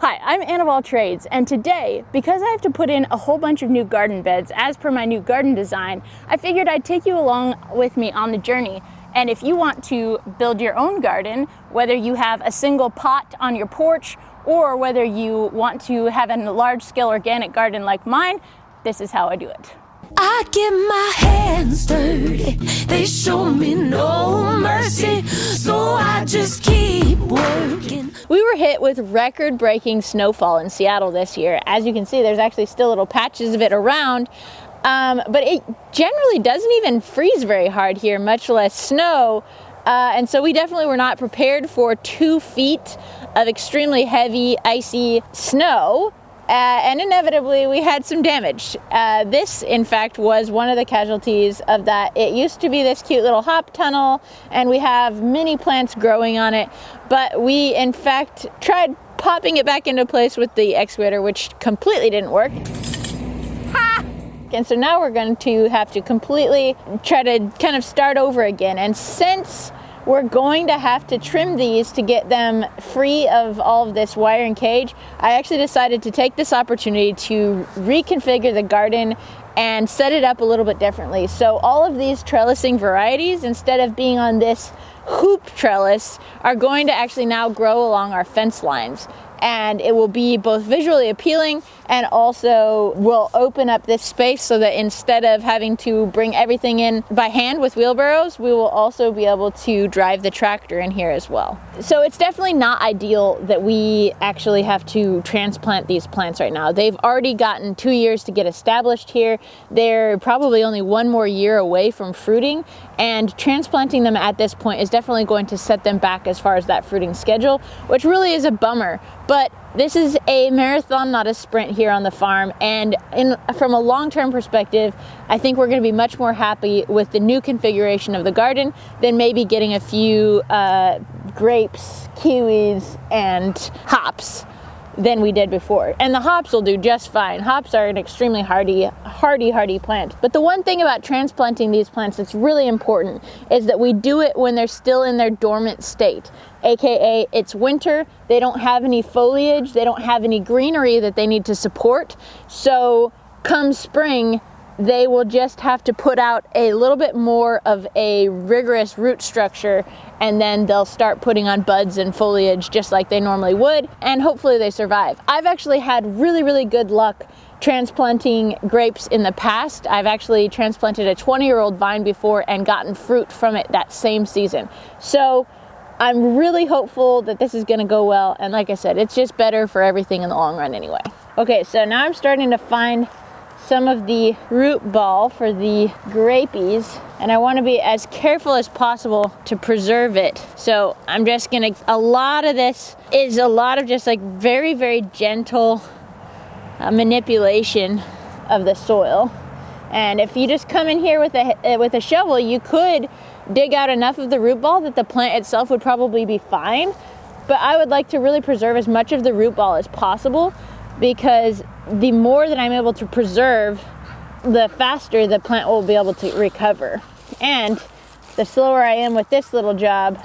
Hi, I'm Anna of All Trades, and today, because I have to put in a whole bunch of new garden beds as per my new garden design, I figured I'd take you along with me on the journey. And if you want to build your own garden, whether you have a single pot on your porch or whether you want to have a large-scale organic garden like mine, this is how I do it. I get my hands dirty, they show me no mercy, so I just keep working. We were hit with record-breaking snowfall in Seattle this year. As you can see, there's actually still little patches of it around, but it generally doesn't even freeze very hard here, much less snow. And so we definitely were not prepared for 2 feet of extremely heavy, icy snow. And inevitably we had some damage. This, in fact, was one of the casualties of that. It used to be this cute little hop tunnel, and we have mini plants growing on it, but we, in fact, tried popping it back into place with the excavator, which completely didn't work. Ha! And so now we're going to have to completely try to kind of start over again. And since we're going to have to trim these to get them free of all of this wire and cage, I actually decided to take this opportunity to reconfigure the garden and set it up a little bit differently. So all of these trellising varieties, instead of being on this hoop trellis, are going to actually now grow along our fence lines. And it will be both visually appealing and also will open up this space so that instead of having to bring everything in by hand with wheelbarrows, we will also be able to drive the tractor in here as well. So it's definitely not ideal that we actually have to transplant these plants right now. They've already gotten 2 years to get established here. They're probably only 1 more year away from fruiting, and transplanting them at this point is definitely going to set them back as far as that fruiting schedule, which really is a bummer. But this is a marathon, not a sprint here on the farm, and from a long-term perspective, I think we're going to be much more happy with the new configuration of the garden than maybe getting a few grapes, kiwis, and hops than we did before. And the hops will do just fine. Hops are an extremely hardy plant. But the one thing about transplanting these plants that's really important is that we do it when they're still in their dormant state. AKA, it's winter, they don't have any foliage, they don't have any greenery that they need to support. So come spring, they will just have to put out a little bit more of a rigorous root structure, and then they'll start putting on buds and foliage just like they normally would, and hopefully they survive. I've actually had really good luck transplanting grapes in the past. I've actually transplanted a 20-year-old vine before and gotten fruit from it that same season. So I'm really hopeful that this is gonna go well, and like I said, it's just better for everything in the long run anyway. Okay, so now I'm starting to find some of the root ball for the grapees, and I want to be as careful as possible to preserve it. So I'm just gonna, a lot of this is a lot of just like very gentle manipulation of the soil. And if you just come in here with a shovel, you could dig out enough of the root ball that the plant itself would probably be fine. But I would like to really preserve as much of the root ball as possible, because the more that I'm able to preserve, the faster the plant will be able to recover. And the slower I am with this little job,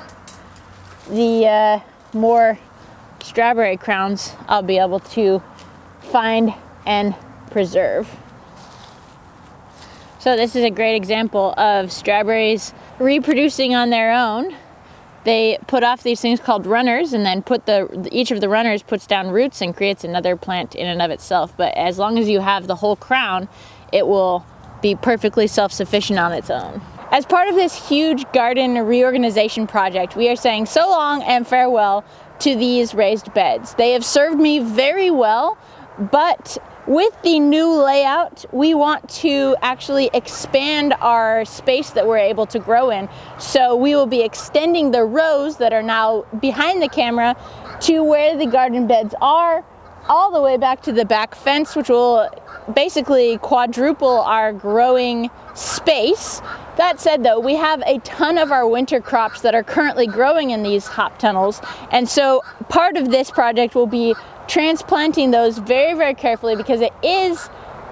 the more strawberry crowns I'll be able to find and preserve. So this is a great example of strawberries reproducing on their own. They put off these things called runners, and then each of the runners puts down roots and creates another plant in and of itself. But as long as you have the whole crown, it will be perfectly self-sufficient on its own. As part of this huge garden reorganization project, we are saying so long and farewell to these raised beds. They have served me very well, but with the new layout, we want to actually expand our space that we're able to grow in. So we will be extending the rows that are now behind the camera to where the garden beds are, all the way back to the back fence, which will basically quadruple our growing space. That said though, we have a ton of our winter crops that are currently growing in these hop tunnels, and so part of this project will be transplanting those very carefully, because it is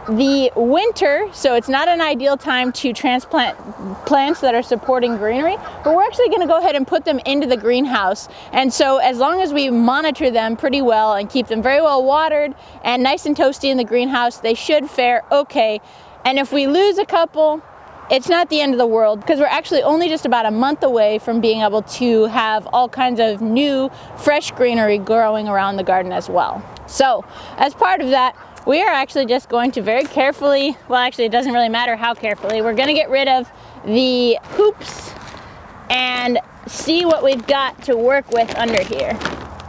the winter, so it's not an ideal time to transplant plants that are supporting greenery, but we're actually going to go ahead and put them into the greenhouse. And so as long as we monitor them pretty well and keep them very well watered and nice and toasty in the greenhouse, they should fare okay. And if we lose a couple, it's not the end of the world, because we're actually only just about a month away from being able to have all kinds of new fresh greenery growing around the garden as well. So as part of that, we are actually just going to very carefully, well actually it doesn't really matter how carefully, we're going to get rid of the hoops and see what we've got to work with under here.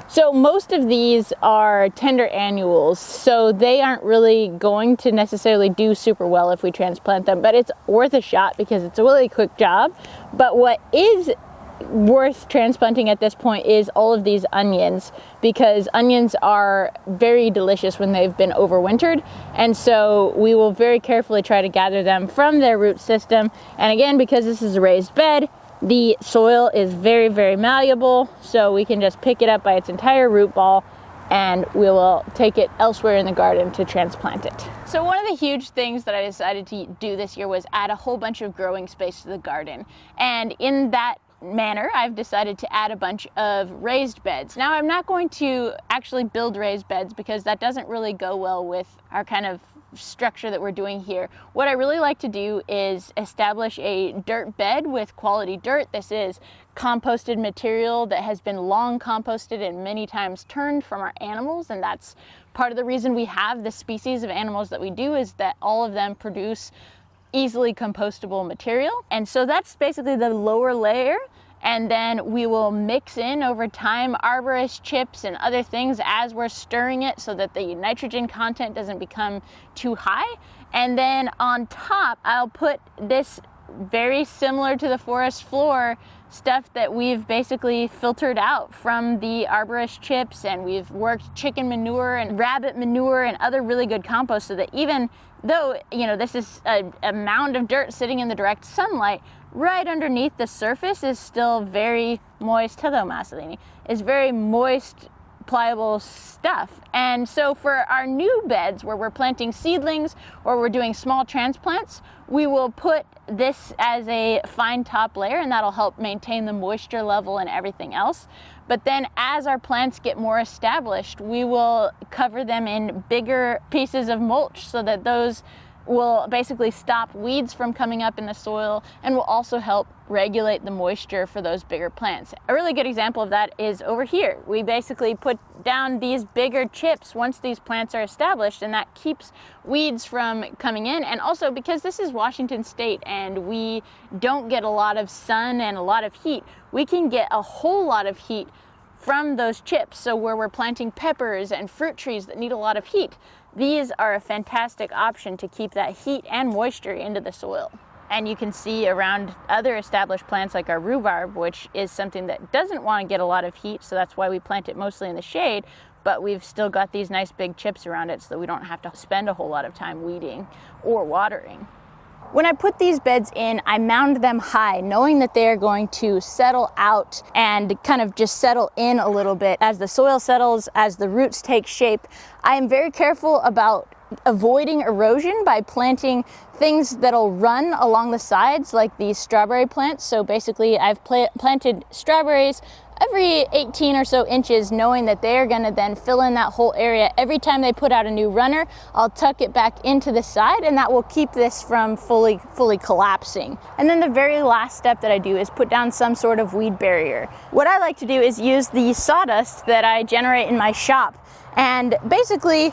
So most of these are tender annuals, so they aren't really going to necessarily do super well if we transplant them, but it's worth a shot because it's a really quick job. But what is worth transplanting at this point is all of these onions, because onions are very delicious when they've been overwintered, and so we will very carefully try to gather them from their root system. And again, because this is a raised bed, the soil is very, very malleable, so we can just pick it up by its entire root ball and we will take it elsewhere in the garden to transplant it. So one of the huge things that I decided to do this year was add a whole bunch of growing space to the garden, and in that manner I've decided to add a bunch of raised beds. Now I'm not going to actually build raised beds because that doesn't really go well with our kind of structure that we're doing here. What I really like to do is establish a dirt bed with quality dirt. This is composted material that has been long composted and many times turned from our animals, and that's part of the reason we have the species of animals that we do, is that all of them produce easily compostable material. And so that's basically the lower layer, and then we will mix in over time arborist chips and other things as we're stirring it so that the nitrogen content doesn't become too high. And then on top I'll put this very similar to the forest floor stuff that we've basically filtered out from the arborist chips, and we've worked chicken manure and rabbit manure and other really good compost, so that even though, you know, this is a mound of dirt sitting in the direct sunlight, right underneath the surface is still very moist. Hello, Marcelini. Is very moist, pliable stuff. And so for our new beds where we're planting seedlings or we're doing small transplants, we will put this as a fine top layer, and that'll help maintain the moisture level and everything else. But then as our plants get more established, we will cover them in bigger pieces of mulch so that those will basically stop weeds from coming up in the soil and will also help regulate the moisture for those bigger plants. A really good example of that is over here. We basically put down these bigger chips once these plants are established, and that keeps weeds from coming in. And also because this is Washington State and we don't get a lot of sun and a lot of heat, we can get a whole lot of heat from those chips. So where we're planting peppers and fruit trees that need a lot of heat, these are a fantastic option to keep that heat and moisture into the soil. And you can see around other established plants like our rhubarb, which is something that doesn't want to get a lot of heat, so that's why we plant it mostly in the shade, but we've still got these nice big chips around it so that we don't have to spend a whole lot of time weeding or watering. When I put these beds in, I mound them high, knowing that they're going to settle out and kind of just settle in a little bit as the soil settles, as the roots take shape. I am very careful about avoiding erosion by planting things that'll run along the sides, like these strawberry plants. So basically I've planted strawberries every 18 or so inches, knowing that they're going to then fill in that whole area. Every time they put out a new runner, I'll tuck it back into the side, and that will keep this from fully collapsing. And then the very last step that I do is put down some sort of weed barrier. What I like to do is use the sawdust that I generate in my shop, and basically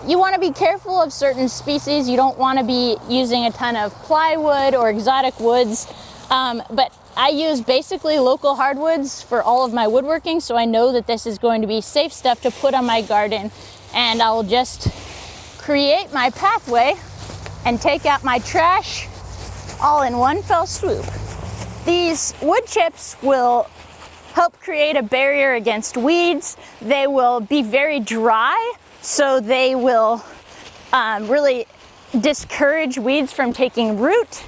you want to be careful of certain species. You don't want to be using a ton of plywood or exotic woods, but I use basically local hardwoods for all of my woodworking, so I know that this is going to be safe stuff to put on my garden, and I'll just create my pathway and take out my trash all in one fell swoop. These wood chips will help create a barrier against weeds. They will be very dry, so they will really discourage weeds from taking root,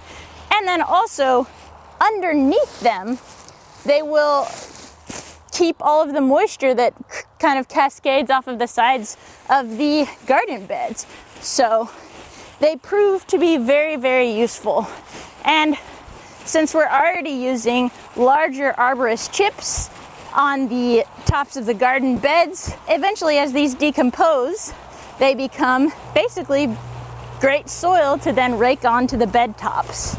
and then also underneath them, they will keep all of the moisture that kind of cascades off of the sides of the garden beds. So they prove to be very, very useful. And since we're already using larger arborist chips on the tops of the garden beds, eventually as these decompose, they become basically great soil to then rake onto the bed tops.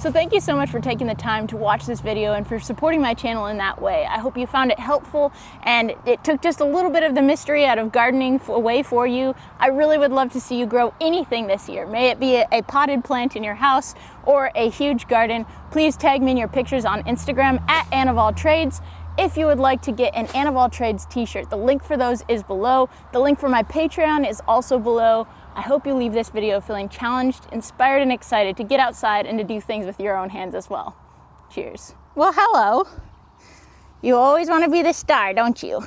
So thank you so much for taking the time to watch this video and for supporting my channel in that way. I hope you found it helpful and it took just a little bit of the mystery out of gardening away for you. I really would love to see you grow anything this year. May it be a potted plant in your house or a huge garden. Please tag me in your pictures on Instagram at AnnofAllTrades. If you would like to get an AnnofAllTrades t-shirt, the link for those is below. The link for my Patreon is also below. I hope you leave this video feeling challenged, inspired, and excited to get outside and to do things with your own hands as well. Cheers. Well, hello. You always want to be the star, don't you?